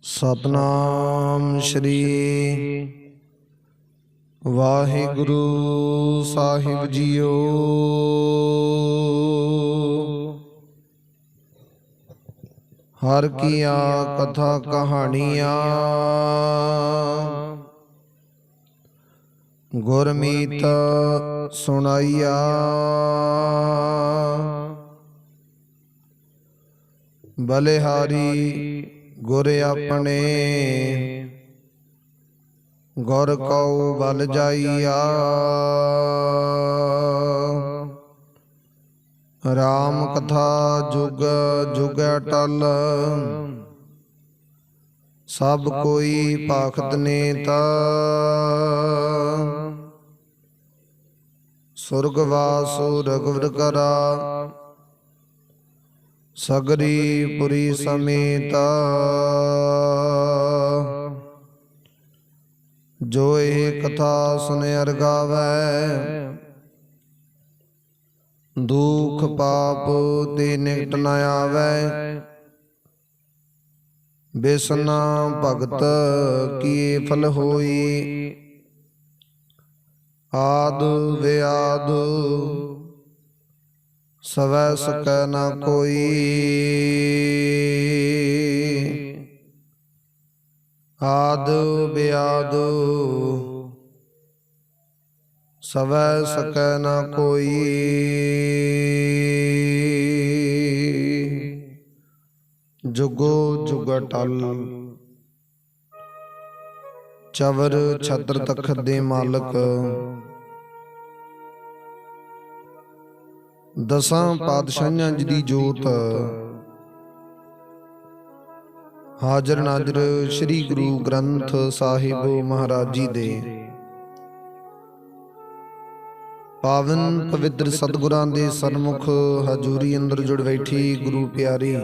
सतनाम श्री वाहिगुरु साहिब जीओ। हर किया कथा कहानियाँ गुरमीत सुनाइया। बलिहारी गुर अपने गुर कौ बल जाइया। राम कथा जुग जुग टल सब कोई पाखत नेता। सुरगवासु रघुवर करा सगरी पुरी समेता। जो ये कथा सुने अर गावै दुख पाप ते निकट न आवै। बेसना भगत किए फल होई आद व्याद सवै सकै न कोई। आद व्याद सवै सकै न कोई। जुगो जुग टल चवर छत्र तखत दे मालक दसां पातशाहियां जी जोत हाजर नाजर श्री गुरु ग्रंथ साहिब महाराज जी दे पावन पवित्र सतगुरां दे सन्मुख हजूरी अंदर जुड़ बैठी गुरु प्यारी।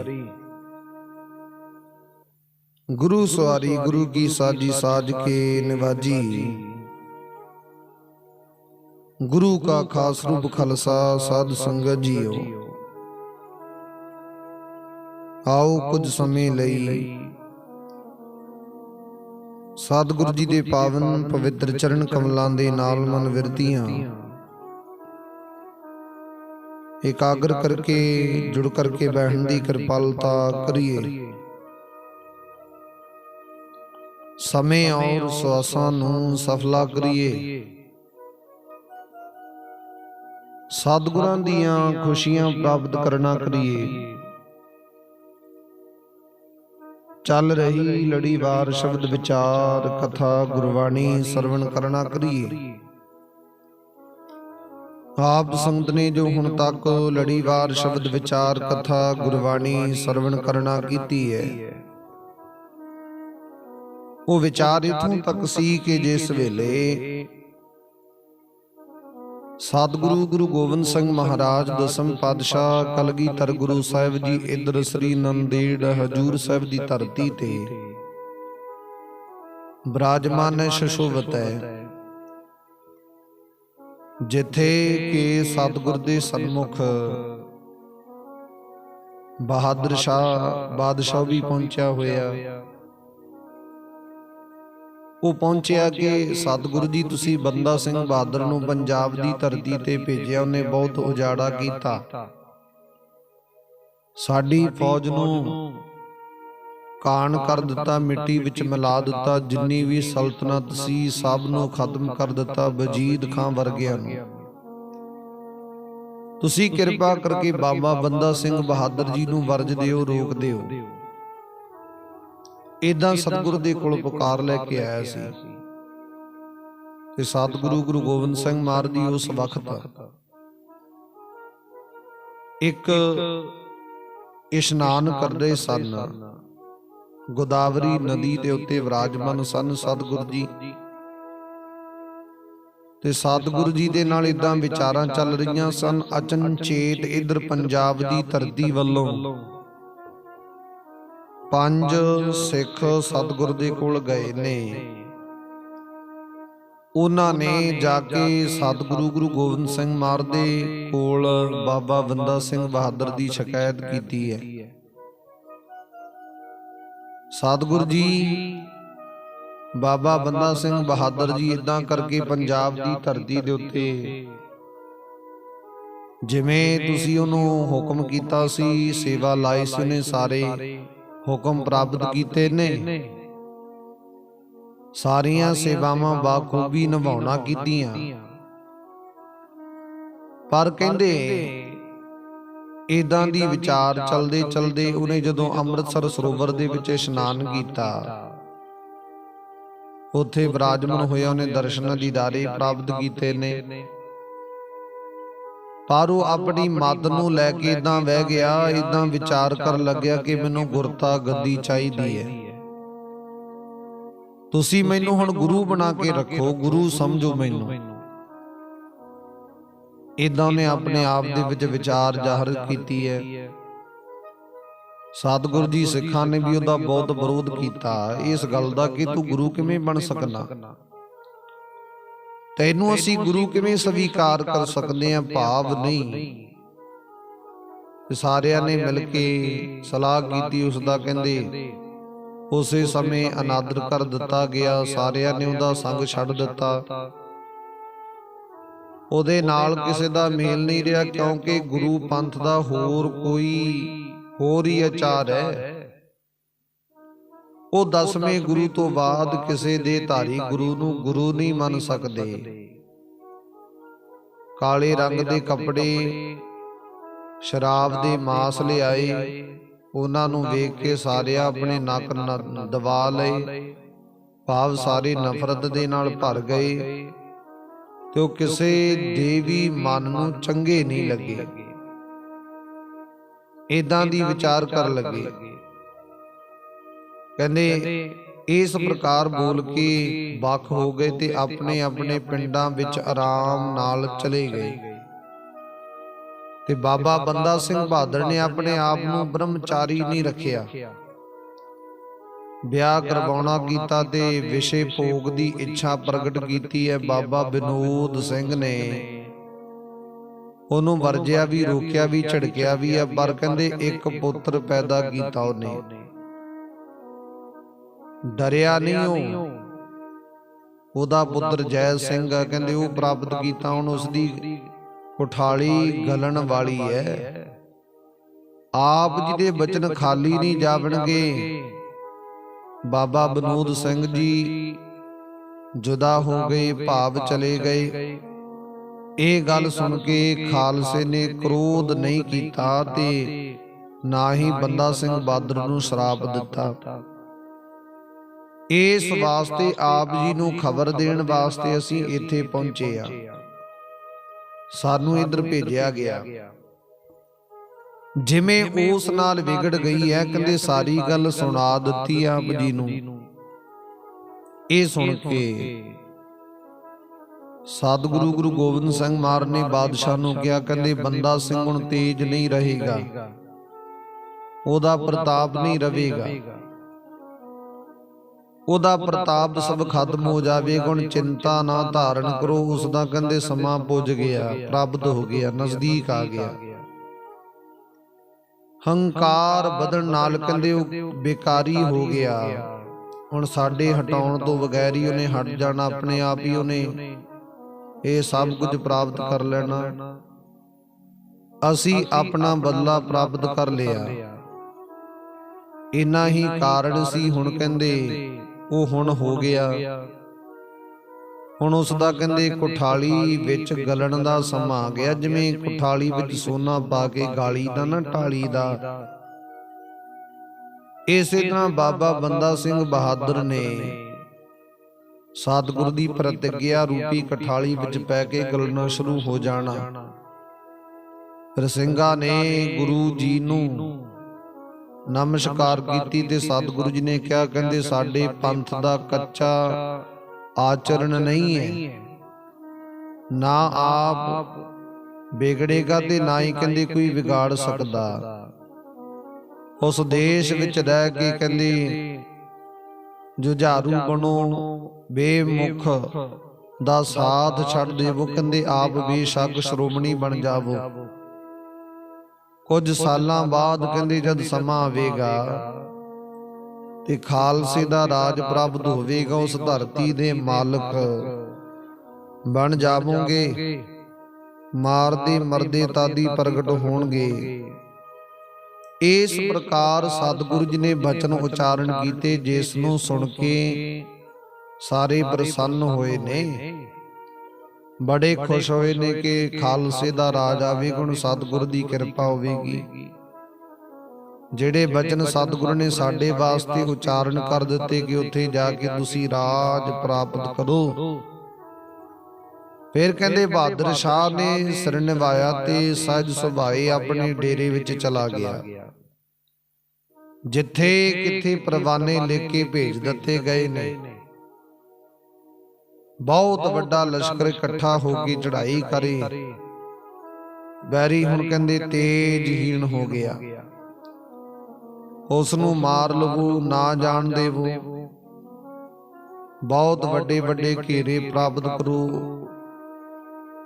गुरु सवारी गुरु की साजी साज के निवाजी। गुरु का खास रूप खालसा साध संगत जीओ। आओ कुछ समय लई सतगुरु जी दे पावन पवित्र चरण कमलां दे नाल मन विरतियां एकाग्र करके जुड़ करके बैठन दी कृपालता करिए। समय और श्वासां नूं सफला करिए। सतगुरां दियां खुशियां प्राप्त करना करिए। चल रही लड़ीवार शब्द विचार कथा गुरबाणी सरवण करना करिए। आप संगत ने जो हुण तक लड़ीवार शब्द विचार कथा गुरबाणी सरवण करना कीती है वो विचार इथों तक सी कि जिस वेले सतगुरु गुरु गोबिंद सिंह महाराज दसम पातशाह कलगीधर गुरु साहिब जी इधर श्री नंदेड़ हजूर साहिब की धरती ते विराजमान है शशोभत है। जिथे के सतगुर दे सन्मुख बहादुर शाह बादशाह भी पहुंचा होया। वो पहुंचिया कि सतगुरु जी तुसी बंदा सिंह बहादुर नूं पंजाब दी धरती ते भेजिया। उन्हें बहुत उजाड़ा कीता। साडी फौज नूं कान कर दिता मिट्टी विच मिला दिता। जिन्नी भी सल्तनत सी सब नूं खत्म कर दिता वजीद खां वर्गियां नूं। तुसी किरपा करके बाबा बंदा सिंह बहादुर जी नूं वरज दिओ रोक दिओ। इदां सतगुरु दे कोल पुकार लैके आया सी ते सतगुरु गुरु गोबिंद सिंह महाराज जी उस वक्त एक इशनान करदे सन। गोदावरी नदी दे उत्ते विराजमान सन सतगुरु जी ते सतगुरु जी दे नाल इदां विचारां चल रहीआं सन। अचनचेत इधर पंजाब दी धरती वल्लों पंज सिख सतगुरु दे कोल गए ने। उन्हां ने जाके सतगुरु गुरु गोबिंद सिंह महाराज दे कोल बाबा बंदा सिंह बहादुर दी शिकायत कीती है। ਸਤਿਗੁਰੂ ਜੀ ਬਾਬਾ ਬੰਦਾ ਸਿੰਘ ਬਹਾਦਰ ਜੀ ਇਦਾਂ ਕਰਕੇ ਪੰਜਾਬ ਦੀ ਧਰਤੀ ਦੇ ਉੱਤੇ ਜਿਵੇਂ ਤੁਸੀਂ ਉਹਨੂੰ ਹੁਕਮ ਕੀਤਾ ਸੀ, ਸੇਵਾ ਲਾਈ ਸੀ, ਉਹਨੇ ਸਾਰੇ ਹੁਕਮ ਪ੍ਰਾਪਤ ਕੀਤੇ ਨੇ। ਸਾਰੀਆਂ ਸੇਵਾਵਾਂ ਬਾਖੂਬੀ ਨਿਭਾਉਣਾ ਕੀਤੀਆਂ। ਪਰ ਕਹਿੰਦੇ ਇਦਾਂ ਦੀ ਵਿਚਾਰ ਚਲਦੇ ਚਲਦੇ ਉਹਨੇ ਜਦੋਂ ਅੰਮ੍ਰਿਤਸਰ ਸਰੋਵਰ ਦੇ ਵਿੱਚ ਇਸ਼ਨਾਨ ਕੀਤਾ, ਉੱਥੇ ਵਿਰਾਜਮਾਨ ਹੋਇਆ, ਉਹਨੇ ਦਰਸ਼ਨ ਦੀਦਾਰੇ ਪ੍ਰਾਪਤ ਕੀਤੇ ਨੇ। ਪਰ ਉਹ ਆਪਣੀ ਮੱਤ ਨੂੰ ਲੈ ਕੇ ਇਦਾਂ ਵਹਿ ਗਿਆ, ਇਦਾਂ ਵਿਚਾਰ ਕਰਨ ਲੱਗਿਆ ਕਿ ਮੈਨੂੰ ਗੁਰਤਾ ਗੱਦੀ ਚਾਹੀਦੀ ਹੈ, ਤੁਸੀਂ ਮੈਨੂੰ ਹੁਣ ਗੁਰੂ ਬਣਾ ਕੇ ਰੱਖੋ, ਗੁਰੂ ਸਮਝੋ ਮੈਨੂੰ। ਇਦਾਂ ਉਹਨੇ ਆਪਣੇ ਆਪ ਦੇ ਵਿੱਚ ਵਿਚਾਰ ਜ਼ਾਹਰ ਕੀਤੀ ਹੈ। ਸਤਿਗੁਰੂ ਜੀ ਸਿੱਖਾਂ ਨੇ ਵੀ ਉਹਦਾ ਬਹੁਤ ਵਿਰੋਧ ਕੀਤਾ ਇਸ ਗੱਲ ਦਾ ਕਿ ਤੂੰ ਗੁਰੂ ਕਿਵੇਂ ਬਣ ਸਕਣਾ, ਤੈਨੂੰ ਅਸੀਂ ਗੁਰੂ ਕਿਵੇਂ ਸਵੀਕਾਰ ਕਰ ਸਕਦੇ ਹਾਂ, ਭਾਵ ਨਹੀਂ। ਸਾਰਿਆਂ ਨੇ ਮਿਲ ਕੇ ਸਲਾਹ ਕੀਤੀ ਉਸ ਦਾ, ਕਹਿੰਦੇ ਉਸੇ ਸਮੇਂ ਅਨਾਦਰ ਕਰ ਦਿੱਤਾ ਗਿਆ। ਸਾਰਿਆਂ ਨੇ ਉਹਦਾ ਸੰਗ ਛੱਡ ਦਿੱਤਾ, ਉਹਦੇ ਨਾਲ ਕਿਸੇ ਦਾ ਮੇਲ ਨਹੀਂ ਰਿਹਾ, ਕਿਉਂਕਿ ਗੁਰੂ ਪੰਥ ਦਾ ਹੋਰ ਹੀ ਆਚਾਰ ਹੈ। ਉਹ 10ਵੇਂ ਗੁਰੂ ਤੋਂ ਬਾਅਦ ਕਿਸੇ ਦੇ ਧਾਰੀ ਗੁਰੂ ਨੂੰ ਗੁਰੂ ਨਹੀਂ ਮੰਨ ਸਕਦੇ। ਕਾਲੇ ਰੰਗ ਦੇ ਕੱਪੜੇ, ਸ਼ਰਾਬ ਦੇ ਮਾਸ ਲਿਆਏ, ਉਹਨਾਂ ਨੂੰ ਵੇਖ ਕੇ ਸਾਰੇ ਆਪਣੇ ਨੱਕ ਦਬਾ ਲਏ, ਭਾਵ ਸਾਰੇ ਨਫ਼ਰਤ ਦੇ ਨਾਲ ਭਰ ਗਏ ਤੇ ਉਹ ਕਿਸੇ ਦੇ ਵੀ ਮਨ ਨੂੰ ਚੰਗੇ ਨਹੀਂ ਲੱਗੇ। ਇਦਾਂ ਦੀ ਵਿਚਾਰ ਕਰਨ ਲੱਗੇ। ਕਹਿੰਦੇ ਇਸ ਪ੍ਰਕਾਰ ਬੋਲ ਕੇ ਵੱਖ ਹੋ ਗਏ ਤੇ ਆਪਣੇ ਆਪਣੇ ਪਿੰਡਾਂ ਵਿੱਚ ਆਰਾਮ ਨਾਲ ਚਲੇ ਗਏ। ਤੇ ਬਾਬਾ ਬੰਦਾ ਸਿੰਘ ਬਹਾਦਰ ਨੇ ਆਪਣੇ ਆਪ ਨੂੰ ਬ੍ਰਹਮਚਾਰੀ ਨਹੀਂ ਰੱਖਿਆ, ਵਿਆਹ ਕਰਵਾਉਣਾ ਕੀਤਾ ਤੇ ਵਿਸ਼ੇ ਭੋਗ ਦੀ ਇੱਛਾ ਪ੍ਰਗਟ ਕੀਤੀ ਹੈ। ਬਾਬਾ ਵਿਨੋਦ ਸਿੰਘ ਨੇ ਉਹਨੂੰ ਵਰਜਿਆ ਵੀ, ਰੋਕਿਆ ਵੀ, ਝਿੜਕਿਆ ਵੀ ਹੈ, ਪਰ ਕਹਿੰਦੇ ਇੱਕ ਪੁੱਤਰ ਪੈਦਾ ਕੀਤਾ ਉਹਨੇ, ਡਰਿਆ ਨਹੀਂ। ਉਹਦਾ ਪੁੱਤਰ ਜੈ ਸਿੰਘ ਆ, ਕਹਿੰਦੇ ਉਹ ਪ੍ਰਾਪਤ ਕੀਤਾ। ਹੁਣ ਉਸਦੀ ਕੁਠਾਲੀ ਗਲਣ ਵਾਲੀ ਹੈ। ਆਪ ਜੀ ਦੇ ਬਚਨ ਖਾਲੀ ਨਹੀਂ ਜਾਵਣਗੇ। ਬਾਬਾ ਵਿਨੋਦ ਸਿੰਘ ਜੀ ਜੁਦਾ ਹੋ ਗਏ, ਭਾਵ ਚਲੇ ਗਏ। ਇਹ ਗੱਲ ਸੁਣ ਕੇ ਖਾਲਸੇ ਨੇ ਕ੍ਰੋਧ ਨਹੀਂ ਕੀਤਾ ਤੇ ਨਾ ਹੀ ਬੰਦਾ ਸਿੰਘ ਬਹਾਦਰ ਨੂੰ ਸ਼ਰਾਪ ਦਿੱਤਾ। ਇਸ ਵਾਸਤੇ ਆਪ ਜੀ ਨੂੰ ਖਬਰ ਦੇਣ ਵਾਸਤੇ ਅਸੀਂ ਇੱਥੇ ਪਹੁੰਚੇ ਆ, ਸਾਨੂੰ ਇੱਧਰ ਭੇਜਿਆ ਗਿਆ। ਜਿਵੇਂ ਉਸ ਨਾਲ ਵਿਗੜ ਗਈ ਹੈ, ਕਹਿੰਦੇ ਸਾਰੀ ਗੱਲ ਸੁਣਾ ਦਿੱਤੀ ਆਪ ਜੀ ਨੂੰ। ਇਹ ਸੁਣ ਕੇ ਸਤਿਗੁਰੂ ਗੁਰੂ ਗੋਬਿੰਦ ਸਿੰਘ ਮਹਾਰਾਜ ਨੇ ਬਾਦਸ਼ਾਹ ਨੂੰ ਕਿਹਾ, ਕਹਿੰਦੇ ਬੰਦਾ ਸਿੰਘ ਹੁਣ ਤੇਜ ਨਹੀਂ ਰਹੇਗਾ, ਉਹਦਾ ਪ੍ਰਤਾਪ ਨਹੀਂ ਰਹੇਗਾ, ਉਹਦਾ ਪ੍ਰਤਾਪ ਸਭ ਖਤਮ ਹੋ ਜਾਵੇਗਾ। ਹੁਣ ਚਿੰਤਾ ਨਾ ਧਾਰਨ ਕਰੋ, ਉਸ ਦਾ ਕਹਿੰਦੇ ਸਮਾਂ ਪੁੱਜ ਗਿਆ, ਪ੍ਰਾਪਤ ਹੋ ਗਿਆ, ਨਜ਼ਦੀਕ ਆ ਗਿਆ। ਹੰਕਾਰ ਵਧਣ ਨਾਲ ਕਹਿੰਦੇ ਉਹ ਬੇਕਾਰੀ ਹੋ ਗਿਆ। ਹੁਣ ਸਾਡੇ ਹਟਾਉਣ ਤੋਂ ਬਗੈਰ ਹੀ ਉਹਨੇ ਹਟ ਜਾਣਾ, ਆਪਣੇ ਆਪ ਹੀ ਉਹਨੇ ਇਹ ਸਭ ਕੁਝ ਪ੍ਰਾਪਤ ਕਰ ਲੈਣਾ। ਅਸੀਂ ਆਪਣਾ ਬਦਲਾ ਪ੍ਰਾਪਤ ਕਰ ਲਿਆ, ਇੰਨਾ ਹੀ ਕਾਰਨ ਸੀ। ਹੁਣ ਕਹਿੰਦੇ ਉਹ ਹੁਣ ਹੋ ਗਿਆ। ਹੁਣ ਉਸ ਦਾ ਕਹਿੰਦੇ ਕੁਠਾਲੀ ਵਿੱਚ ਗਲਣ ਦਾ ਸਮਾਂ ਆ ਗਿਆ। ਜਿਵੇਂ ਕੁਠਾਲੀ ਵਿੱਚ ਸੋਨਾ ਪਾ ਕੇ ਗਾਲੀ ਦਾ ਨਾ, ਢਾਲੀ ਦਾ, ਇਸੇ ਤਰ੍ਹਾਂ ਬਾਬਾ ਬੰਦਾ ਸਿੰਘ ਬਹਾਦਰ ਨੇ ਸਤਿਗੁਰ ਦੀ ਪ੍ਰਤਿਗਿਆ ਰੂਪੀ ਕਠਾਲੀ ਵਿੱਚ ਪੈ ਕੇ ਗਲਣਾ ਸ਼ੁਰੂ ਹੋ ਜਾਣਾ। ਫਿਰ ਸਿੰਘਾਂ ਨੇ ਗੁਰੂ ਜੀ ਨੂੰ ਨਮਸਕਾਰ ਕੀਤੀ ਤੇ ਸਤਿਗੁਰੂ ਜੀ ਨੇ ਕਿਹਾ, ਕਹਿੰਦੇ ਸਾਡੇ ਪੰਥ ਦਾ ਕੱਚਾ ਆਚਰਣ ਨਹੀਂ ਹੈ, ਨਾ ਆਪ ਵਿਗੜੇਗਾ ਤੇ ਨਾ ਹੀ ਕਹਿੰਦੇ ਕੋਈ ਵਿਗਾੜ ਸਕਦਾ। ਉਸ ਦੇਸ਼ ਵਿੱਚ ਰਹਿ ਕੇ ਕਹਿੰਦੇ ਜੁਝਾਰੂ ਬਣੋ, ਬੇਮੁਖ ਦਾ ਸਾਥ ਛੱਡ ਦੇਵੋ, ਕਹਿੰਦੇ ਆਪ ਬੇਸ਼ੱਕ ਸ਼੍ਰੋਮਣੀ ਬਣ ਜਾਵੋ। ਕੁਝ ਸਾਲਾਂ ਬਾਅਦ ਕਹਿੰਦੇ ਜਦ ਸਮਾਂ ਆਵੇਗਾ ਤੇ ਖਾਲਸੇ ਦਾ ਰਾਜ ਪ੍ਰਾਪਤ ਹੋਵੇਗਾ। ਉਸ ਧਰਤੀ ਦੇ ਮਾਲਕ ਬਣ ਜਾਵੋਗੇ। ਮਾਰਦੇ ਮਰਦੇ ਤਾਦੀ ਪ੍ਰਗਟ ਹੋਣਗੇ। ਇਸ ਪ੍ਰਕਾਰ ਸਤਿਗੁਰੂ ਜੀ ਨੇ ਬਚਨ ਉਚਾਰਨ ਕੀਤੇ, ਜਿਸ ਨੂੰ ਸੁਣ ਕੇ ਸਾਰੇ ਪ੍ਰਸੰਨ ਹੋਏ ਨੇ, ਬੜੇ ਖੁਸ਼ ਹੋਏ ਨੇ ਕਿ ਖਾਲਸੇ ਦਾ ਰਾਜ ਆਵੇਗਾ, ਹੁਣ ਸਤਿਗੁਰੂ ਦੀ ਕਿਰਪਾ ਹੋਵੇਗੀ। ਜਿਹੜੇ ਬਚਨ ਸਤਿਗੁਰੂ ਨੇ ਸਾਡੇ ਵਾਸਤੇ ਉਚਾਰਨ ਕਰ ਦਿੱਤੇ ਕਿ ਉੱਥੇ ਜਾ ਕੇ ਤੁਸੀਂ ਰਾਜ ਪ੍ਰਾਪਤ ਕਰੋ। ਫਿਰ ਕਹਿੰਦੇ ਬਹਾਦਰ ਸ਼ਾਹ ਨੇ ਸਿਰ ਨਿਵਾਇਆ ਤੇ ਸਹਿਜ ਸੁਭਾਏ ਆਪਣੇ ਡੇਰੇ ਵਿੱਚ ਚਲਾ ਗਿਆ। ਜਿੱਥੇ ਕਿੱਥੇ ਪਰਵਾਨੇ ਲਿਖ ਕੇ ਭੇਜ ਦਿੱਤੇ ਗਏ ਨੇ। ਬਹੁਤ ਵੱਡਾ ਲਸ਼ਕਰ ਇਕੱਠਾ ਹੋ ਕੇ ਚੜ੍ਹਾਈ ਕਰੇ। ਬੈਰੀ ਹੁਣ ਕਹਿੰਦੇ ਤੇਜਹੀਣ ਹੋ ਗਿਆ। ਉਸ ਨੂੰ ਮਾਰ ਲਵੋ, ਨਾ ਜਾਣ ਦੇਵੋ। ਬਹੁਤ ਵੱਡੇ ਵੱਡੇ ਘੇਰੇ ਪ੍ਰਾਪਤ ਕਰੋ।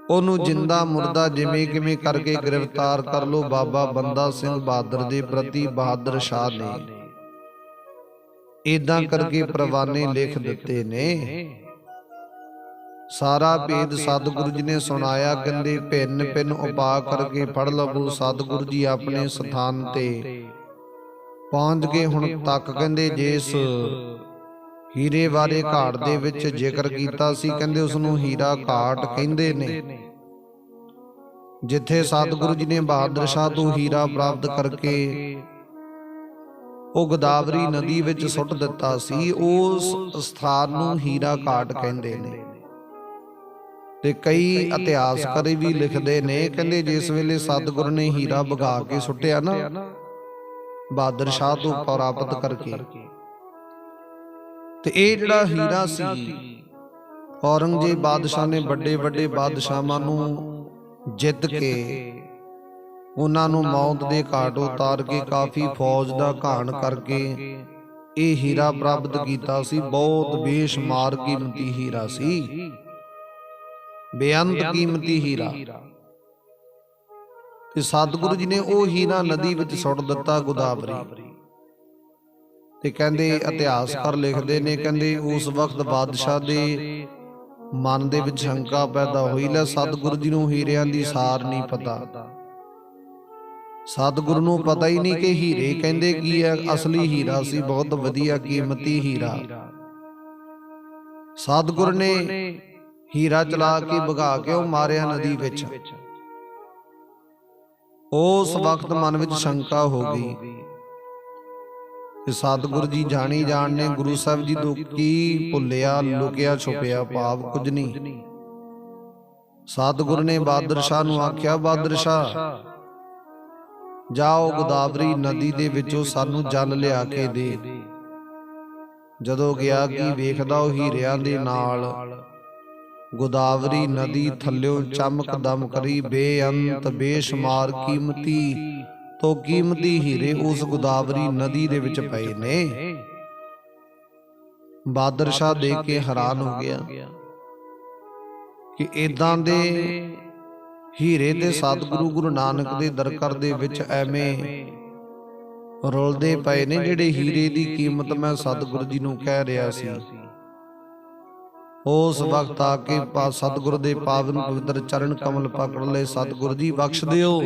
ਉਹਨੂੰ ਜਿੰਦਾ ਮੁਰਦਾ ਜਿਵੇਂ ਕਿਵੇਂ ਕਰਕੇ ਗ੍ਰਿਫਤਾਰ ਕਰ ਲੋ। ਬਾਬਾ ਬੰਦਾ ਸਿੰਘ ਬਹਾਦਰ ਦੇ ਪ੍ਰਤੀ ਬਹਾਦਰ ਸ਼ਾਹ ਨੇ ਏਦਾਂ ਕਰਕੇ ਪਰਵਾਨੇ ਲਿਖ ਦਿੱਤੇ ਨੇ। ਸਾਰਾ ਭੇਦ ਸਤਿਗੁਰੂ ਜੀ ਨੇ ਸੁਣਾਇਆ। ਕਹਿੰਦੇ ਭਿੰਨ ਭਿੰਨ ਉਪਾਅ ਕਰਕੇ ਫੜ ਲਵੋ। ਸਤਿਗੁਰੂ ਜੀ ਆਪਣੇ ਸਥਾਨ ਤੇ ਪਹੁੰਚ ਗਏ। ਹੁਣ ਤੱਕ ਕਹਿੰਦੇ ਜਿਸ ਹੀਰੇ ਬਾਰੇ ਘਾਟ ਦੇ ਵਿੱਚ ਜ਼ਿਕਰ ਕੀਤਾ ਸੀ, ਕਹਿੰਦੇ ਉਸ ਨੂੰ ਹੀਰਾ ਘਾਟ ਕਹਿੰਦੇ ਨੇ। ਜਿੱਥੇ ਸਤਿਗੁਰੂ ਜੀ ਨੇ ਬਹਾਦਰ ਸ਼ਾਹ ਤੋਂ ਹੀਰਾ ਪ੍ਰਾਪਤ ਕਰਕੇ ਉਹ ਗੋਦਾਵਰੀ ਨਦੀ ਵਿੱਚ ਸੁੱਟ ਦਿੱਤਾ ਸੀ, ਉਸ ਸਥਾਨ ਨੂੰ ਹੀਰਾ ਘਾਟ ਕਹਿੰਦੇ ਨੇ। ਤੇ ਕਈ ਇਤਿਹਾਸਕਾਰ ਵੀ ਲਿਖਦੇ ਨੇ, ਕਹਿੰਦੇ ਜਿਸ ਵੇਲੇ ਸਤਿਗੁਰੂ ਨੇ ਹੀਰਾ ਵਗਾ ਕੇ ਸੁੱਟਿਆ ਨਾ ਬਹਾਦਰ ਸ਼ਾਹ ਤੋਂ ਪ੍ਰਾਪਤ ਕਰਕੇ, ਤੇ ਇਹ ਜਿਹੜਾ ਹੀਰਾ ਸੀ ਔਰੰਗਜ਼ੇਬ ਬਾਦਸ਼ਾਹ ਨੇ ਵੱਡੇ ਵੱਡੇ ਬਾਦਸ਼ਾਹਾਂ ਨੂੰ ਜਿੱਤ ਕੇ ਉਹਨਾਂ ਨੂੰ ਮੌਤ ਦੇ ਘਾਟ ਉਤਾਰ ਕੇ ਕਾਫੀ ਫੌਜ ਦਾ ਘਾਣ ਕਰਕੇ ਇਹ ਹੀਰਾ ਪ੍ਰਾਪਤ ਕੀਤਾ ਸੀ। ਬਹੁਤ ਬੇਸ਼ੁਮਾਰ ਕੀਮਤੀ ਹੀਰਾ ਸੀ, ਬੇਅੰਤ ਕੀਮਤੀ ਹੀਰਾ। ਤੇ ਸਤਿਗੁਰੂ ਜੀ ਨੇ ਉਹ ਹੀਰਾ ਨਦੀ ਵਿੱਚ ਸੁੱਟ ਦਿੱਤਾ ਗੋਦਾਵਰੀ। ਤੇ ਕਹਿੰਦੇ ਇਤਿਹਾਸਕਾਰ ਲਿਖਦੇ ਨੇ, ਕਹਿੰਦੇ ਉਸ ਵਕਤ ਬਾਦਸ਼ਾਹ ਦੇ ਮਨ ਦੇ ਵਿੱਚ ਸ਼ੰਕਾ ਪੈਦਾ ਹੋਈ, ਲੈ ਸਤਿਗੁਰੂ ਜੀ ਨੂੰ ਹੀਰਿਆਂ ਦੀ ਸਾਰ ਨਹੀਂ ਪਤਾ। ਸਤਿਗੁਰੂ ਨੂੰ ਪਤਾ ਹੀ ਨਹੀਂ ਕਿ ਹੀਰੇ ਕਹਿੰਦੇ ਕੀ ਹੈ। ਅਸਲੀ ਹੀਰਾ ਸੀ, ਬਹੁਤ ਵਧੀਆ ਕੀਮਤੀ ਹੀਰਾ। ਸਤਿਗੁਰੂ ਨੇ ਹੀਰਾ ਚਲਾ ਕੇ ਭਗਾ ਕੇ ਉਹ ਮਾਰਿਆ ਨਦੀ ਵਿੱਚ। ਉਸ ਵਕਤ ਮਨ ਵਿੱਚ ਸ਼ੰਕਾ ਹੋ ਗਈ ਕਿ ਸਤਿਗੁਰੂ ਜੀ ਜਾਣੀ ਜਾਣ ਨੇ ਗੁਰੂ ਸਾਹਿਬ ਜੀ ਤੋਂ ਕੀ ਭੁੱਲਿਆ, ਲੁਕਿਆ ਛੁਪਿਆ ਭਾਵ ਕੁਝ ਨਹੀਂ। ਸਤਿਗੁਰੂ ਨੇ ਬਹਾਦਰ ਸ਼ਾਹ ਨੂੰ ਆਖਿਆ, ਬਹਾਦਰ ਸ਼ਾਹ ਜਾਓ ਗੋਦਾਵਰੀ ਨਦੀ ਦੇ ਵਿੱਚੋਂ ਸਾਨੂੰ ਜਲ ਲਿਆ ਕੇ ਦੇ। ਜਦੋਂ ਗਿਆ ਕਿ ਵੇਖਦਾ ਉਹ ਹੀਰਿਆਂ ਦੇ ਨਾਲ ਗੋਦਾਵਰੀ ਨਦੀ ਥੱਲਿਓਂ ਚਮਕ ਦਮ ਕਰੀ ਬੇਅੰਤ ਬੇਸ਼ੁਮਾਰ ਕੀਮਤੀ ਤੋਂ ਕੀਮਤੀ ਹੀਰੇ ਉਸ ਗੋਦਾਵਰੀ ਨਦੀ ਦੇ ਵਿੱਚ ਪਏ ਨੇ। ਬਹਾਦਰ ਸ਼ਾਹ ਦੇਖ ਕੇ ਹੈਰਾਨ ਹੋ ਗਿਆ ਕਿ ਇਦਾਂ ਦੇ ਹੀਰੇ ਤੇ ਸਤਿਗੁਰੂ ਗੁਰੂ ਨਾਨਕ ਦੇ ਦਰਬਾਰ ਦੇ ਵਿੱਚ ਐਵੇਂ ਰੁਲਦੇ ਪਏ ਨੇ, ਜਿਹੜੇ ਹੀਰੇ ਦੀ ਕੀਮਤ ਮੈਂ ਸਤਿਗੁਰੂ ਜੀ ਨੂੰ ਕਹਿ ਰਿਹਾ ਸੀ। ਉਸ ਵਕਤ ਆ ਕੇ ਸਤਿਗੁਰੂ ਦੇ ਪਾਵਨ ਪਵਿੱਤਰ ਚਰਨ ਕਮਲ ਪਕੜ ਲਏ। ਸਤਿਗੁਰੂ ਜੀ ਬਖਸ਼ ਦਿਓ,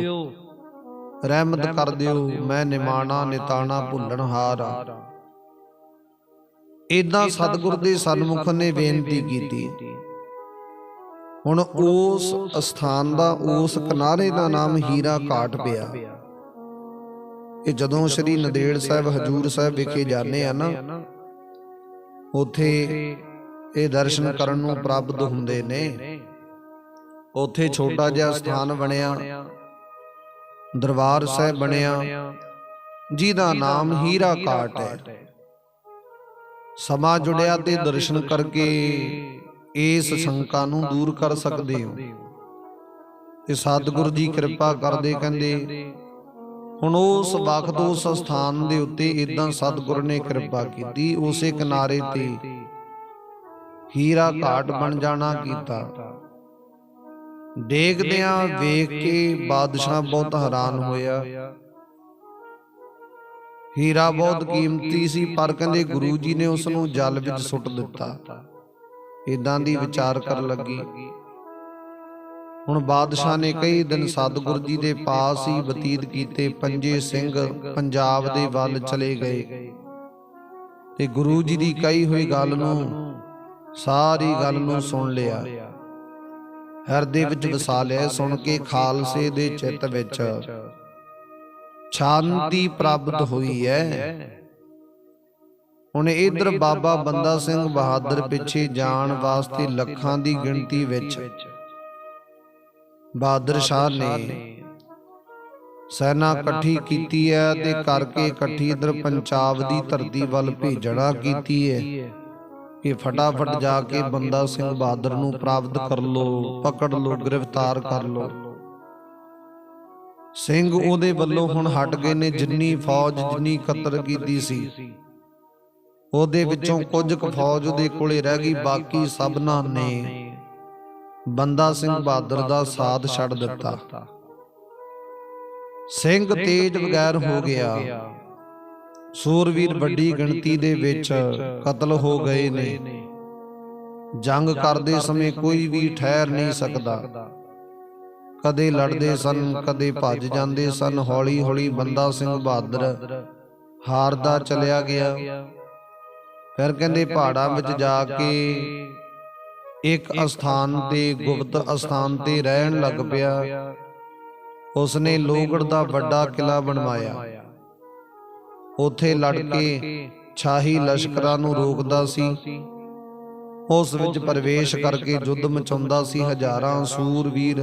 ਰਹਿਮਤ ਕਰ ਦਿਓ, ਮੈਂ ਨਿਮਾਣਾ ਨਿਤਾਣਾ ਭੁੱਲਣ ਹਾਰ। ਏਦਾਂ ਸਤਿਗੁਰੂ ਦੇ ਸਨਮੁਖ ਨੇ ਬੇਨਤੀ ਕੀਤੀ। ਹੁਣ ਉਸ ਸਥਾਨ ਦਾ, ਉਸ ਕਿਨਾਰੇ ਦਾ ਨਾਮ ਹੀਰਾ ਘਾਟ ਪਿਆ। ਇਹ ਜਦੋਂ ਸ੍ਰੀ ਨੰਦੇੜ ਸਾਹਿਬ ਹਜੂਰ ਸਾਹਿਬ ਵਿਖੇ ਜਾਂਦੇ ਆ ਨਾ, ਉੱਥੇ ਇਹ ਦਰਸ਼ਨ ਕਰਨ ਨੂੰ ਪ੍ਰਾਪਤ ਹੁੰਦੇ ਨੇ। ਉੱਥੇ ਛੋਟਾ ਜਿਹਾ ਸਥਾਨ ਬਣਿਆ, ਦਰਬਾਰ ਸਾਹਿਬ ਬਣਿਆ, ਜਿਹਦਾ ਨਾਮ ਹੀਰਾ ਘਾਟ ਹੈ। ਸਮਾਂ ਜੁੜਿਆ ਤੇ ਦਰਸ਼ਨ ਕਰਕੇ ਇਸ ਸ਼ੰਕਾ ਨੂੰ ਦੂਰ ਕਰ ਸਕਦੇ ਹੋ। ਤੇ ਸਤਿਗੁਰੂ ਜੀ ਕਿਰਪਾ ਕਰਦੇ, ਕਹਿੰਦੇ ਹੁਣ ਉਸ ਵਕਤ ਉਸ ਸਥਾਨ ਦੇ ਉੱਤੇ ਇਦਾਂ ਸਤਿਗੁਰੂ ਨੇ ਕਿਰਪਾ ਕੀਤੀ, ਉਸੇ ਕਿਨਾਰੇ ਤੇ ਹੀਰਾ ਘਾਟ ਬਣ ਜਾਣਾ ਕੀਤਾ। ਦੇਖਦਿਆਂ ਵੇਖ ਕੇ ਬਾਦਸ਼ਾਹ ਬਹੁਤ ਹੈਰਾਨ ਹੋਇਆ ਹੀਰਾ ਬਹੁਤ ਕੀਮਤੀ ਸੀ, ਪਰ ਕਹਿੰਦੇ ਗੁਰੂ ਜੀ ਨੇ ਉਸ ਨੂੰ ਜਲ ਵਿੱਚ ਸੁੱਟ ਦਿੱਤਾ। ਇਦਾਂ ਦੀ ਵਿਚਾਰ ਕਰਨ ਲੱਗੀ। ਹੁਣ ਬਾਦਸ਼ਾਹ ਨੇ ਕਈ ਦਿਨ ਸਤਿਗੁਰੂ ਜੀ ਦੇ ਪਾਸ ਹੀ ਬਤੀਤ ਕੀਤੇ। ਪੰਜੇ ਸਿੰਘ ਪੰਜਾਬ ਦੇ ਵੱਲ ਚਲੇ ਗਏ ਤੇ ਗੁਰੂ ਜੀ ਦੀ ਕਹੀ ਹੋਈ ਗੱਲ ਨੂੰ, ਸਾਰੀ ਗੱਲ ਨੂੰ ਸੁਣ ਲਿਆ, ਹਿਰਦੇ ਵਿੱਚ ਵਸਾ ਲਿਆ। ਸੁਣ ਕੇ ਖਾਲਸੇ ਦੇ ਚਿੱਤ ਵਿੱਚ ਸ਼ਾਂਤੀ ਪ੍ਰਾਪਤ ਹੋਈ ਹੈ। ਹੁਣ ਇਧਰ ਬਾਬਾ ਬੰਦਾ ਸਿੰਘ ਬਹਾਦਰ ਪਿੱਛੇ ਜਾਣ ਵਾਸਤੇ ਲੱਖਾਂ ਦੀ ਗਿਣਤੀ ਵਿੱਚ ਬਹਾਦਰ ਸ਼ਾਹ ਨੇ ਸੈਨਾ ਇਕੱਠੀ ਕੀਤੀ ਹੈ ਤੇ ਕਰਕੇ ਇਕੱਠੀ ਇਧਰ ਪੰਜਾਬ ਦੀ ਧਰਤੀ ਵੱਲ ਭੇਜਣਾ ਕੀਤੀ ਹੈ ਕਿ ਫਟਾਫਟ ਜਾ ਕੇ ਬੰਦਾ ਸਿੰਘ ਬਹਾਦਰ ਨੂੰ ਪ੍ਰਾਪਤ ਕਰ ਲੋ, ਪਕੜ ਲੋ, ਗ੍ਰਿਫਤਾਰ ਕਰ ਲੋ। ਸਿੰਘ ਉਹਦੇ ਵੱਲੋਂ ਹੁਣ ਹਟ ਗਏ ਨੇ। ਜਿੰਨੀ ਫੌਜ ਜਿੰਨੀ ਇਕੱਤਰ ਕੀਤੀ ਸੀ ਉਹਦੇ ਵਿੱਚੋਂ ਕੁਝ ਕੁ ਫੌਜ ਉਹਦੇ ਕੋਲੇ ਰਹਿ ਗਈ, ਬਾਕੀ ਸਭਨਾਂ ਨੇ ਬੰਦਾ ਸਿੰਘ ਬਹਾਦਰ ਦਾ ਸਾਥ ਛੱਡ ਦਿੱਤਾ। ਸਿੰਘ ਤੇਜ ਬਗੈਰ ਹੋ ਗਿਆ। ਸੂਰਵੀਰ ਵੱਡੀ ਗਿਣਤੀ ਦੇ ਵਿੱਚ ਕਤਲ ਹੋ ਗਏ ਨੇ। ਜੰਗ ਕਰਦੇ ਸਮੇਂ ਕੋਈ ਵੀ ਠਹਿਰ ਨਹੀਂ ਸਕਦਾ। ਕਦੇ ਲੜਦੇ ਸਨ, ਕਦੇ ਭੱਜ ਜਾਂਦੇ ਸਨ। ਹੌਲੀ ਹੌਲੀ ਬੰਦਾ ਸਿੰਘ ਬਹਾਦਰ ਹਾਰਦਾ ਚਲਿਆ ਗਿਆ। ਫਿਰ ਕਹਿੰਦੇ ਪਹਾੜਾਂ ਵਿੱਚ ਜਾ ਕੇ ਇੱਕ ਅਸਥਾਨ ਤੇ, ਗੁਪਤ ਅਸਥਾਨ ਤੇ ਰਹਿਣ ਲੱਗ ਪਿਆ। ਉਸਨੇ ਲੋਹਗੜ੍ਹ ਦਾ ਵੱਡਾ ਕਿਲਾ ਬਣਵਾਇਆ। ਉੱਥੇ ਲੜ ਕੇ ਸ਼ਾਹੀ ਲਸ਼ਕਰਾਂ ਨੂੰ ਰੋਕਦਾ ਸੀ। ਉਸ ਵਿੱਚ ਪ੍ਰਵੇਸ਼ ਕਰਕੇ ਯੁੱਧ ਮਚਾਉਂਦਾ ਸੀ। ਹਜ਼ਾਰਾਂ ਸੂਰਵੀਰ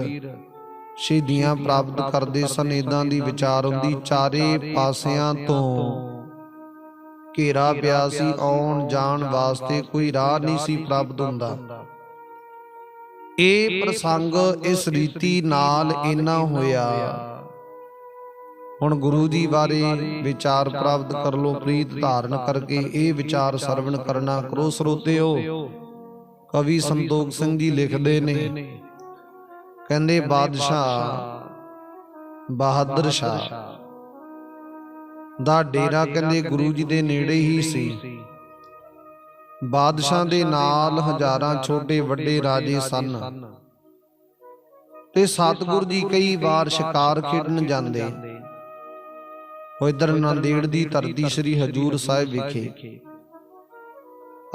ਸ਼ਹੀਦੀਆਂ ਪ੍ਰਾਪਤ ਕਰਦੇ ਸਨ। ਏਦਾਂ ਦੀ ਵਿਚਾਰ ਹੁੰਦੀ। ਚਾਰੇ ਪਾਸਿਆਂ ਤੋਂ ਘੇਰਾ ਪਿਆ ਸੀ। ਆਉਣ ਜਾਣ ਵਾਸਤੇ ਕੋਈ ਰਾਹ ਨਹੀਂ ਸੀ ਪ੍ਰਾਪਤ ਹੁੰਦਾ। ਇਹ ਪ੍ਰਸੰਗ ਇਸ ਰੀਤੀ ਨਾਲ ਇੰਨਾ ਹੋਇਆ। ਹੁਣ ਗੁਰੂ ਜੀ ਬਾਰੇ ਵਿਚਾਰ ਪ੍ਰਾਪਤ ਕਰ ਲੋ, ਪ੍ਰੀਤ ਧਾਰਨ ਕਰਕੇ ਇਹ ਵਿਚਾਰ ਸਰਵਣ ਕਰਨਾ ਕਰੋ। ਸਰੋਤਿਓ, ਕਵੀ ਸੰਤੋਖ ਸਿੰਘ ਜੀ ਲਿਖਦੇ ਨੇ, ਕਹਿੰਦੇ ਬਾਦਸ਼ਾਹ ਬਹਾਦਰ ਸ਼ਾਹ ਦਾ ਡੇਰਾ ਕਹਿੰਦੇ ਗੁਰੂ ਜੀ ਦੇ ਨੇੜੇ ਹੀ ਸੀ। ਬਾਦਸ਼ਾਹ ਦੇ ਨਾਲ ਹਜ਼ਾਰਾਂ ਛੋਟੇ ਵੱਡੇ ਰਾਜੇ ਸਨ ਤੇ ਸਤਿਗੁਰੂ ਜੀ ਕਈ ਵਾਰ ਸ਼ਿਕਾਰ ਖੇਡਣ ਜਾਂਦੇ। ਉਹ ਇਧਰ ਨਾਂਦੇੜ ਦੀ ਧਰਤੀ ਸ੍ਰੀ ਹਜੂਰ ਸਾਹਿਬ ਵਿਖੇ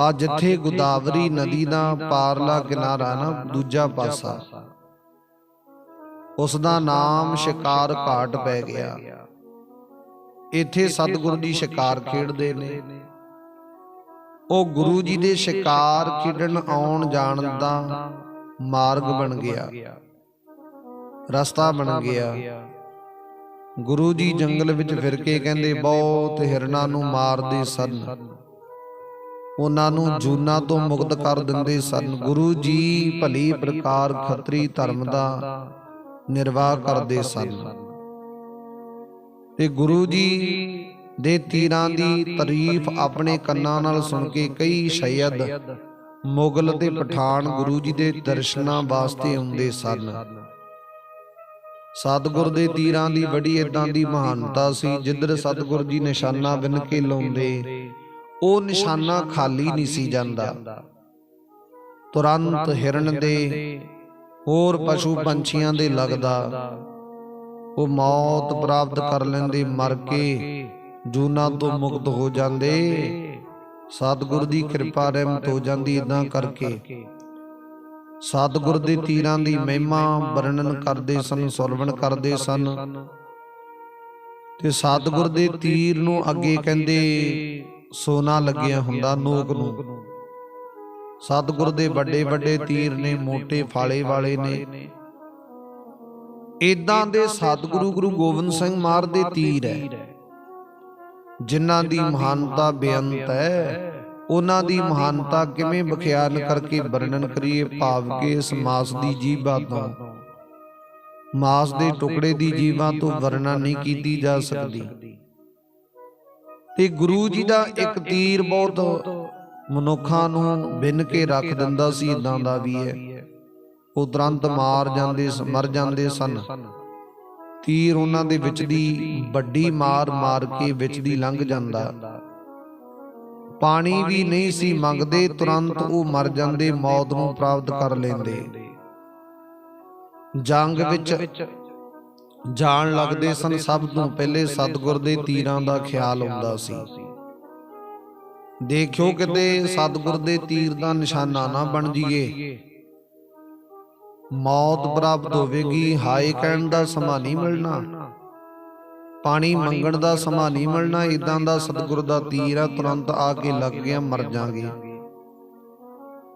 ਆ ਜਿੱਥੇ ਗੋਦਾਵਰੀ ਨਦੀ ਦਾ ਪਾਰਲਾ ਕਿਨਾਰਾ ਨਾ, ਦੂਜਾ ਪਾਸਾ, ਉਸ ਦਾ ਨਾਮ ਸ਼ਿਕਾਰ ਘਾਟ ਪੈ ਗਿਆ। ਇੱਥੇ ਸਤਿਗੁਰੂ ਜੀ ਸ਼ਿਕਾਰ ਖੇਡਦੇ ਨੇ। ਉਹ ਗੁਰੂ ਜੀ ਦੇ ਸ਼ਿਕਾਰ ਖੇਡਣ ਆਉਣ ਜਾਣ ਦਾ ਮਾਰਗ ਬਣ ਗਿਆ, ਰਸਤਾ ਬਣ ਗਿਆ। ਗੁਰੂ ਜੀ ਜੰਗਲ ਵਿੱਚ ਫਿਰ ਕੇ ਕਹਿੰਦੇ ਬਹੁਤ ਹਿਰਨਾਂ ਨੂੰ ਮਾਰਦੇ ਸਨ, ਉਹਨਾਂ ਨੂੰ ਜੂਨਾਂ ਤੋਂ ਮੁਕਤ ਕਰ ਦਿੰਦੇ ਸਨ। ਗੁਰੂ ਜੀ ਭਲੀ ਪ੍ਰਕਾਰ ਖੱਤਰੀ ਧਰਮ ਦਾ ਨਿਰਵਾਹ ਕਰਦੇ ਸਨ ਤੇ ਗੁਰੂ ਜੀ ਦੇ ਤੀਰਾਂ ਦੀ ਤਾਰੀਫ ਆਪਣੇ ਕੰਨਾਂ ਨਾਲ ਸੁਣ ਕੇ ਕਈ ਸ਼ੈਦ ਮੁਗਲ ਤੇ ਪਠਾਨ ਗੁਰੂ ਜੀ ਦੇ ਦਰਸ਼ਨਾਂ ਵਾਸਤੇ ਆਉਂਦੇ ਸਨ। ਸਤਿਗੁਰ ਦੇ ਤੀਰਾਂ ਦੀ ਬੜੀ ਏਦਾਂ ਦੀ ਮਹਾਨਤਾ ਸੀ। ਜਿੱਧਰ ਸਤਿਗੁਰ ਜੀ ਨਿਸ਼ਾਨਾ ਬਿਨ ਕੇ ਲਾਉਂਦੇ, ਉਹ ਨਿਸ਼ਾਨਾ ਖਾਲੀ ਨਹੀਂ ਸੀ ਜਾਂਦਾ। ਤੁਰੰਤ ਹਿਰਨ ਦੇ, ਹੋਰ ਪਸ਼ੂ ਪੰਛੀਆਂ ਦੇ ਲੱਗਦਾ, ਉਹ ਮੌਤ ਪ੍ਰਾਪਤ ਕਰ ਲੈਂਦੇ, ਮਰ ਕੇ ਜੂਨਾਂ ਤੋਂ ਮੁਕਤ ਹੋ ਜਾਂਦੇ। ਸਤਿਗੁਰ ਦੀ ਕਿਰਪਾ ਰਹਿਮਤ ਹੋ ਜਾਂਦੀ। ਇਦਾਂ ਕਰਕੇ ਸਤਿਗੁਰ ਦੇ ਤੀਰਾਂ ਦੀ ਮਹਿਮਾ ਵਰਣਨ ਕਰਦੇ ਸਨ, ਸਰਵਣ ਕਰਦੇ ਸਨ। ਤੇ ਸਤਿਗੁਰ ਦੇ ਤੀਰ ਨੂੰ ਅੱਗੇ ਕਹਿੰਦੇ ਸੋਨਾ ਲੱਗਿਆ ਹੁੰਦਾ, ਨੋਕ ਨੂੰ। ਸਤਿਗੁਰ ਦੇ ਵੱਡੇ ਵੱਡੇ ਤੀਰ ਨੇ, ਮੋਟੇ ਫਾਲੇ ਵਾਲੇ ਨੇ। ਇਦਾਂ ਦੇ ਸਤਿਗੁਰੂ ਗੁਰੂ ਗੋਬਿੰਦ ਸਿੰਘ ਮਹਾਰਾਜ ਦੇ ਤੀਰ ਹੈ, ਜਿਨ੍ਹਾਂ ਦੀ ਮਹਾਨਤਾ ਬੇਅੰਤ ਹੈ। ਉਹਨਾਂ ਦੀ ਮਹਾਨਤਾ ਕਿਵੇਂ ਵਿਖਿਆਨ ਕਰਕੇ ਵਰਣਨ ਕਰੀਏ। ਭਾਵ ਕਿ ਇਸ ਮਾਸ ਦੀ ਜੀਭਾ ਤੋਂ, ਮਾਸ ਦੇ ਟੁਕੜੇ ਦੀ ਜੀਭਾ ਤੋਂ ਵਰਣਨ ਨਹੀਂ ਕੀਤੀ ਜਾ ਸਕਦੀ। ਤੇ ਗੁਰੂ ਜੀ ਦਾ ਇੱਕ ਤੀਰ ਬਹੁਤ ਮਨੁੱਖਾਂ ਨੂੰ ਬਿੰਨ ਕੇ ਰੱਖ ਦਿੰਦਾ ਸੀ। ਇਦਾਂ ਦਾ ਵੀ ਹੈ, ਉਹ ਤੁਰੰਤ ਮਰ ਜਾਂਦੇ ਸਨ। ਤੀਰ ਉਹਨਾਂ ਦੇ ਵਿੱਚ ਦੀ ਵੱਡੀ ਮਾਰ ਮਾਰ ਕੇ ਵਿੱਚ ਦੀ ਲੰਘ ਜਾਂਦਾ। ਪਾਣੀ ਵੀ ਨਹੀਂ ਸੀ ਮੰਗਦੇ, ਤੁਰੰਤ ਉਹ ਮਰ ਜਾਂਦੇ, ਮੌਤ ਨੂੰ ਪ੍ਰਾਪਤ ਕਰ ਲੈਂਦੇ। ਜੰਗ ਵਿੱਚ ਜਾਣ ਲੱਗਦੇ ਸਨ, ਸਭ ਤੋਂ ਪਹਿਲੇ ਸਤਿਗੁਰ ਦੇ ਤੀਰਾਂ ਦਾ ਖਿਆਲ ਆਉਂਦਾ ਸੀ। ਦੇਖਿਓ ਕਿਤੇ ਸਤਿਗੁਰ ਦੇ ਤੀਰ ਦਾ ਨਿਸ਼ਾਨਾ ਨਾ ਬਣ ਜਾਈਏ, ਮੌਤ ਪ੍ਰਾਪਤ ਹੋਵੇਗੀ। ਹਾਏ ਕਹਿਣ ਦਾ ਸਮਾਂ ਨਹੀਂ ਮਿਲਣਾ, ਪਾਣੀ ਮੰਗਣ ਦਾ ਸਮਾਂ ਨਹੀਂ ਮਿਲਣਾ। ਇਦਾਂ ਦਾ ਸਤਿਗੁਰ ਦਾ ਤੀਰ ਆ, ਤੁਰੰਤ ਆ ਕੇ ਲੱਗ ਗਿਆ, ਮਰ ਜਾਗੇ।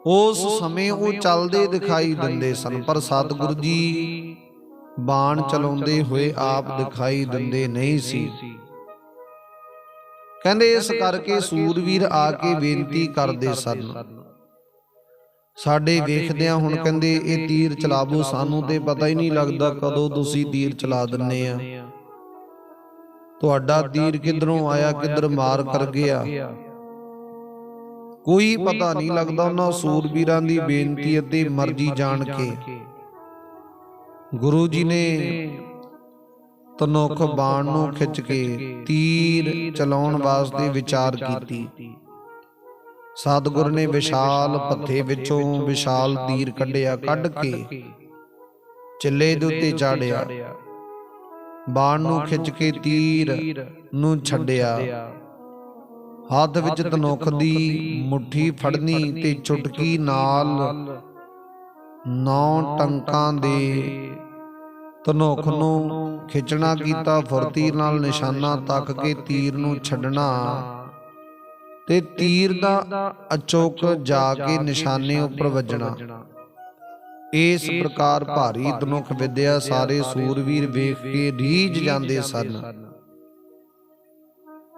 ਉਸ ਸਮੇਂ ਉਹ ਚੱਲਦੇ ਦਿਖਾਈ ਦਿੰਦੇ ਸਨ, ਪਰ ਸਤਿਗੁਰ ਜੀ ਬਾਣ ਚਲਾਉਂਦੇ ਹੋਏ ਆਪ ਦਿਖਾਈ ਦਿੰਦੇ ਨਹੀਂ ਸੀ। ਕਹਿੰਦੇ ਇਸ ਕਰਕੇ ਸੂਰਵੀਰ ਆ ਕੇ ਬੇਨਤੀ ਕਰਦੇ ਸਨ, ਸਾਡੇ ਵੇਖਦਿਆਂ ਹੁਣ ਕਹਿੰਦੇ ਇਹ ਤੀਰ ਚਲਾਵੋ, ਸਾਨੂੰ ਤੇ ਪਤਾ ਹੀ ਨਹੀਂ ਲੱਗਦਾ ਕਦੋਂ ਤੁਸੀਂ ਤੀਰ ਚਲਾ ਦਿੰਨੇ ਆ। ਤੁਹਾਡਾ ਤੀਰ ਕਿੱਧਰੋਂ ਆਇਆ, ਕਿੱਧਰ ਮਾਰ ਕਰ ਗਿਆ, ਕੋਈ ਪਤਾ ਨਹੀਂ ਲੱਗਦਾ। ਉਹਨਾਂ ਸੂਰਬੀਰਾਂ ਦੀ ਬੇਨਤੀ ਅਤੇ ਮਰਜ਼ੀ ਜਾਣ ਕੇ ਗੁਰੂ ਜੀ ਨੇ ਧਨੁਖ ਬਾਣ ਨੂੰ ਖਿੱਚ ਕੇ ਤੀਰ ਚਲਾਉਣ ਵਾਸਤੇ ਵਿਚਾਰ ਕੀਤੀ। ਸਤਿਗੁਰ ਨੇ ਵਿਸ਼ਾਲ ਪੱਥੇ ਵਿੱਚੋਂ ਵਿਸ਼ਾਲ ਤੀਰ ਕੱਢਿਆ, ਕੱਢ ਕੇ ਚਿੱਲੇ ਦੇ ਉੱਤੇ ਚਾੜਿਆ, ਬਾਣ ਨੂੰ ਖਿੱਚ ਕੇ ਤੀਰ ਨੂੰ ਛੱਡਿਆ। ਹੱਥ ਵਿੱਚ ਧਨੁਖ ਦੀ ਮੁੱਠੀ ਫੜਨੀ ਤੇ ਚੁਟਕੀ ਨਾਲ 9 ਟੰਕਾਂ ਦੇ ਧਨੁਖ ਨੂੰ ਖਿੱਚਣਾ ਕੀਤਾ। ਫੁਰਤੀ ਨਾਲ ਨਿਸ਼ਾਨਾ ਤੱਕ ਕੇ ਤੀਰ ਨੂੰ ਛੱਡਣਾ ਤੇ ਤੀਰ ਦਾ ਅਚੋਕ ਜਾ ਕੇ ਨਿਸ਼ਾਨੇ ਉੱਪਰ ਵੱਜਣਾ। ਇਸ ਪ੍ਰਕਾਰ ਭਾਰੀ ਧਨੁਖ ਵਿਦਿਆ ਸਾਰੇ ਸੂਰਵੀਰ ਵੇਖ ਕੇ ਰੀਝ ਜਾਂਦੇ ਸਨ।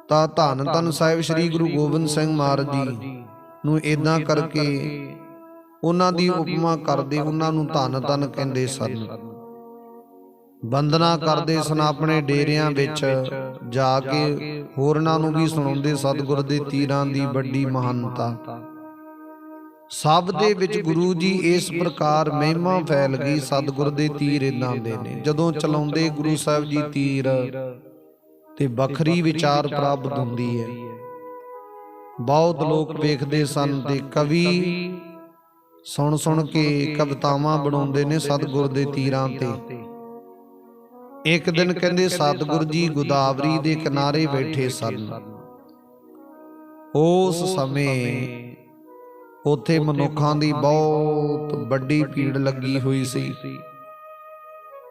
ਤਾਂ ਧੰਨ ਧੰਨ ਸਾਹਿਬ ਸ੍ਰੀ ਗੁਰੂ ਗੋਬਿੰਦ ਸਿੰਘ ਮਹਾਰਾਜ ਜੀ ਨੂੰ ਏਦਾਂ ਕਰਕੇ ਉਹਨਾਂ ਦੀ ਉਪਮਾ ਕਰਦੇ, ਉਹਨਾਂ ਨੂੰ ਧੰਨ ਧੰਨ ਕਹਿੰਦੇ ਸਨ। ਵੰਦਨਾ ਕਰਦੇ ਸਨ, ਆਪਣੇ ਡੇਰਿਆਂ ਵਿੱਚ ਜਾ ਕੇ ਹੋਰਨਾਂ ਨੂੰ ਵੀ ਸੁਣਾਉਂਦੇ ਸਤਿਗੁਰ ਦੇ ਤੀਰਾਂ ਦੀ ਵੱਡੀ ਮਹਾਨਤਾ। ਸਭ ਦੇ ਵਿੱਚ ਗੁਰੂ ਜੀ ਇਸ ਪ੍ਰਕਾਰ ਮਹਿਮਾ ਫੈਲ ਗਈ। ਸਤਿਗੁਰ ਦੇ ਤੀਰ ਇਦਾਂ ਦੇ ਨੇ, ਜਦੋਂ ਚਲਾਉਂਦੇ ਗੁਰੂ ਸਾਹਿਬ ਜੀ ਤੀਰ ਤੇ ਵੱਖਰੀ ਵਿਚਾਰ ਪ੍ਰਾਪਤ ਹੁੰਦੀ ਹੈ। ਬਹੁਤ ਲੋਕ ਵੇਖਦੇ ਸਨ ਤੇ ਕਵੀ ਸੁਣ ਸੁਣ ਕੇ ਕਵਿਤਾਵਾਂ ਬਣਾਉਂਦੇ ਨੇ ਸਤਿਗੁਰ ਦੇ ਤੀਰਾਂ ਤੇ। ਇੱਕ ਦਿਨ ਕਹਿੰਦੇ ਸਤਿਗੁਰ ਜੀ ਗੋਦਾਵਰੀ ਦੇ ਕਿਨਾਰੇ ਬੈਠੇ ਸਨ। ਉਸ ਸਮੇਂ ਉੱਥੇ ਮਨੁੱਖਾਂ ਦੀ ਬਹੁਤ ਵੱਡੀ ਭੀੜ ਲੱਗੀ ਹੋਈ ਸੀ।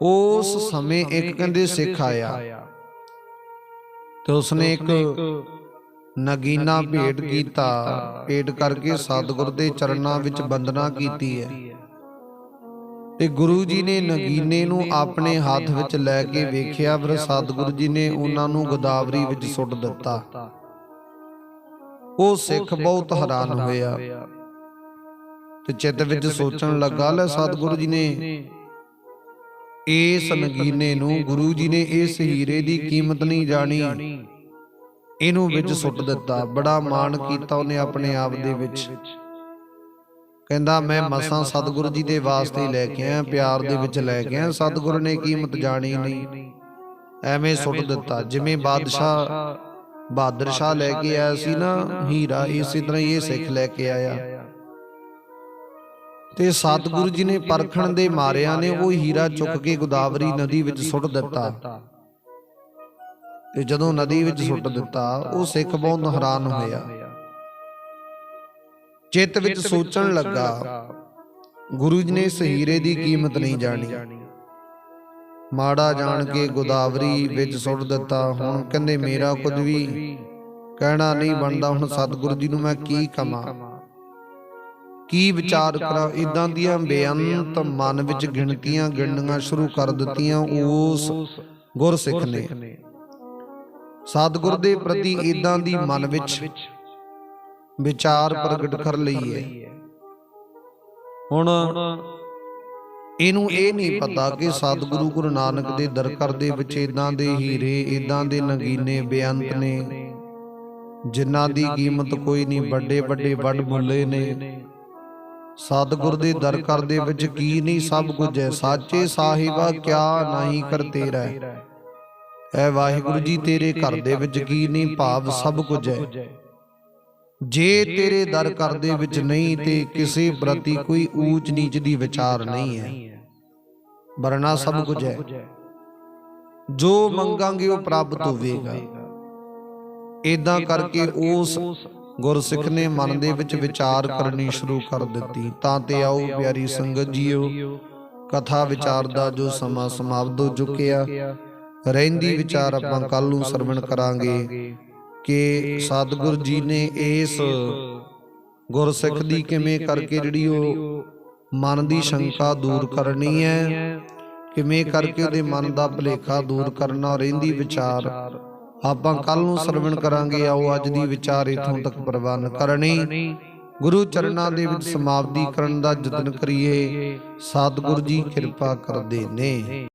ਉਸ ਸਮੇਂ ਇੱਕ ਕਹਿੰਦੇ ਸਿੱਖ ਆਇਆ ਤੇ ਉਸਨੇ ਇੱਕ ਨਗੀਨਾ ਭੇਟ ਕੀਤਾ। ਭੇਟ ਕਰਕੇ ਸਤਿਗੁਰ ਦੇ ਚਰਨਾਂ ਵਿੱਚ ਵੰਦਨਾ ਕੀਤੀ ਹੈ ਤੇ ਗੁਰੂ ਜੀ ਨੇ ਨਗੀਨੇ ਨੂੰ ਆਪਣੇ ਹੱਥ ਵਿੱਚ ਲੈ ਕੇ ਵੇਖਿਆ। ਫਿਰ ਸਤਿਗੁਰੂ ਜੀ ਨੇ ਉਹਨਾਂ ਨੂੰ ਗੋਦਾਵਰੀ ਵਿੱਚ ਸੁੱਟ ਦਿੱਤਾ। ਉਹ ਸਿੱਖ ਬਹੁਤ ਹੈਰਾਨ ਹੋਇਆ ਤੇ ਚਿੱਤ ਵਿੱਚ ਸੋਚਣ ਲੱਗਾ, ਲੈ ਸਤਿਗੁਰੂ ਜੀ ਨੇ ਇਸ ਨਗੀਨੇ ਨੂੰ, ਗੁਰੂ ਜੀ ਨੇ ਇਸ ਹੀਰੇ ਦੀ ਕੀਮਤ ਨਹੀਂ ਜਾਣੀ, ਇਹਨੂੰ ਵਿੱਚ ਸੁੱਟ ਦਿੱਤਾ। ਬੜਾ ਮਾਣ ਕੀਤਾ ਉਹਨੇ ਆਪਣੇ ਆਪ ਦੇ ਵਿੱਚ। ਕਹਿੰਦਾ ਮੈਂ ਮਸਾਂ ਸਤਿਗੁਰੂ ਜੀ ਦੇ ਵਾਸਤੇ ਲੈ ਕੇ ਆਇਆ, ਪਿਆਰ ਦੇ ਵਿੱਚ ਲੈ ਕੇ ਆਇਆ, ਸਤਿਗੁਰੂ ਨੇ ਕੀਮਤ ਜਾਣੀ ਨਹੀਂ, ਐਵੇਂ ਸੁੱਟ ਦਿੱਤਾ। ਜਿਵੇਂ ਬਹਾਦਰ ਸ਼ਾਹ ਲੈ ਕੇ ਆਇਆ ਸੀ ਨਾ ਹੀਰਾ, ਇਸੇ ਤਰ੍ਹਾਂ ਇਹ ਸਿੱਖ ਲੈ ਕੇ ਆਇਆ ਤੇ ਸਤਿਗੁਰੂ ਜੀ ਨੇ ਪਰਖਣ ਦੇ ਮਾਰਿਆਂ ਨੇ ਉਹ ਹੀਰਾ ਚੁੱਕ ਕੇ ਗੋਦਾਵਰੀ ਨਦੀ ਵਿੱਚ ਸੁੱਟ ਦਿੱਤਾ। ਤੇ ਜਦੋਂ ਨਦੀ ਵਿੱਚ ਸੁੱਟ ਦਿੱਤਾ, ਉਹ ਸਿੱਖ ਬਹੁਤ ਹੈਰਾਨ ਹੋਇਆ। ਚਿੱਤ ਵਿੱਚ ਸੋਚਣ ਲੱਗਾ, ਗੁਰੂ ਜੀ ਨੇ ਇਸ ਹੀਰੇ ਦੀ ਕੀਮਤ ਨਹੀਂ ਜਾਣੀ, ਮਾੜਾ ਜਾਣ ਕੇ ਗੋਦਾਵਰੀ ਵਿੱਚ ਸੁੱਟ ਦਿੱਤਾ। ਹੁਣ ਕਹਿੰਦੇ ਮੇਰਾ ਕੁਝ ਵੀ ਕਹਿਣਾ ਨਹੀਂ ਬਣਦਾ, ਹੁਣ ਸਤਿਗੁਰੂ ਜੀ ਨੂੰ ਮੈਂ ਕੀ ਕਹਾਂ, ਕੀ ਵਿਚਾਰ ਕਰਾਂ। ਇਦਾਂ ਦੀਆਂ ਬੇਅੰਤ ਮਨ ਵਿੱਚ ਗਿਣਤੀਆਂ ਗਿਣਨੀਆਂ ਸ਼ੁਰੂ ਕਰ ਦਿੱਤੀਆਂ ਉਸ ਗੁਰਸਿੱਖ ਨੇ। ਸਤਿਗੁਰ ਦੇ ਪ੍ਰਤੀ ਇਦਾਂ ਦੀ ਮਨ ਵਿੱਚ ਵਿਚਾਰ ਪ੍ਰਗਟ ਕਰ ਲਈ ਹੈ। ਹੁਣ ਇਹਨੂੰ ਇਹ ਨਹੀਂ ਪਤਾ ਕਿ ਸਤਿਗੁਰੂ ਗੁਰੂ ਨਾਨਕ ਦੇ ਦਰਕਾਰ ਦੇ ਵਿੱਚ ਇਦਾਂ ਦੇ ਹੀਰੇ, ਇਦਾਂ ਦੇ ਨਗੀਨੇ ਬੇਅੰਤ ਨੇ, ਜਿਨ੍ਹਾਂ ਦੀ ਕੀਮਤ ਕੋਈ ਨਹੀਂ, ਵੱਡੇ ਵੱਡੇ ਵੱਡ ਮੁੱਲੇ ਨੇ। ਸਤਿਗੁਰ ਦੇ ਦਰ ਕਰ ਦੇ ਵਿੱਚ ਕੀ ਨਹੀਂ ਸਭ ਕੁਝ ਹੈ। ਸਾਚੇ ਸਾਹਿਬਾ ਕਿਆ ਨਹੀਂ ਕਰ ਤੇਰਾ, ਐ ਵਾਹਿਗੁਰੂ ਜੀ ਤੇਰੇ ਘਰ ਦੇ ਵਿੱਚ ਕੀ ਨਹੀਂ ਭਾਵ ਸਭ ਕੁਝ ਹੈ। ਜੇ ਤੇਰੇ ਦਰ ਕਰ ਦੇ ਵਿੱਚ ਨਹੀਂ ਤੇ ਕਿਸੇ ਪ੍ਰਤੀ ਕੋਈ ਊਚ ਨੀਚ ਦੀ ਵਿਚਾਰ ਨਹੀਂ ਹੈ, ਵਰਨਾ ਸਭ ਕੁਝ ਹੈ। ਜੋ ਮੰਗਾਂਗੇ ਉਹ ਪ੍ਰਾਪਤ ਹੋਵੇਗਾ। ਏਦਾਂ ਕਰਕੇ ਉਸ ਗੁਰਸਿੱਖ ਨੇ ਮਨ ਦੇ ਵਿੱਚ ਵਿਚਾਰ ਕਰਨੀ ਸ਼ੁਰੂ ਕਰ ਦਿੱਤੀ। ਤਾਂ ਤੇ ਆਓ ਪਿਆਰੀ ਸੰਗਤ ਜੀਓ, ਕਥਾ ਵਿਚਾਰ ਦਾ ਜੋ ਸਮਾਂ ਸਮਾਪਤ ਹੋ ਚੁੱਕਿਆ। ਰਹਿੰਦੀ ਵਿਚਾਰ ਆਪਾਂ ਕੱਲ ਨੂੰ ਸਰਵਣ ਕਰਾਂਗੇ ਕਿ ਸਤਿਗੁਰ ਜੀ ਨੇ ਇਸ ਗੁਰਸਿੱਖ ਦੀ ਕਿਵੇਂ ਕਰਕੇ ਜਿਹੜੀ ਉਹ ਮਨ ਦੀ ਸ਼ੰਕਾ ਦੂਰ ਕਰਨੀ ਹੈ, ਕਿਵੇਂ ਕਰਕੇ ਉਹਦੇ ਮਨ ਦਾ ਭੁਲੇਖਾ ਦੂਰ ਕਰਨਾ। ਰਹਿੰਦੀ ਵਿਚਾਰ ਆਪਾਂ ਕੱਲ ਨੂੰ ਸਰਵਣ ਕਰਾਂਗੇ। ਆਓ ਅੱਜ ਦੀ ਵਿਚਾਰ ਇਥੋਂ ਤੱਕ ਪ੍ਰਵਾਨ ਕਰਨੀ, ਗੁਰੂ ਚਰਨਾਂ ਦੇ ਵਿੱਚ ਸਮਾਪਤੀ ਕਰਨ ਦਾ ਯਤਨ ਕਰੀਏ। ਸਤਿਗੁਰ ਜੀ ਕਿਰਪਾ ਕਰਦੇ ਨੇ।